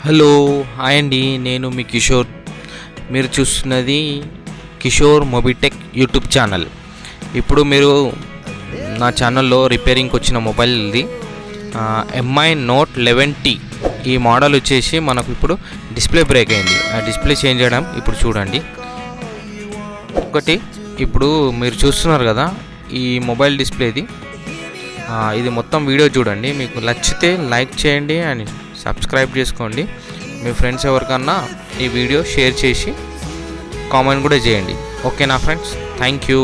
Hello, hi అండి. నేను మీ కిషోర్. మీరు చూస్తున్నది కిషోర్ మొబిటెక్ యూట్యూబ్ ఛానల్. ఇప్పుడు మీరు నా ఛానల్లో రిపేరింగ్కి వచ్చిన మొబైల్ ఇది ఎంఐ నోట్ 11T. ఈ మోడల్ వచ్చేసి మనకు ఇప్పుడు డిస్ప్లే బ్రేక్ అయింది. ఆ డిస్ప్లే చేంజ్ చేయడం ఇప్పుడు చూడండి. ఒకటి ఇప్పుడు మీరు చూస్తున్నారు కదా, ఈ మొబైల్ డిస్ప్లేది ఇది మొత్తం వీడియో చూడండి. మీకు నచ్చితే లైక్ చేయండి అని సబ్స్క్రైబ్ చేసుకోండి. మీ ఫ్రెండ్స్ ఎవరికన్నా ఈ వీడియో షేర్ చేసి కామెంట్ కూడా చేయండి. ఓకేనా ఫ్రెండ్స్? Thank you.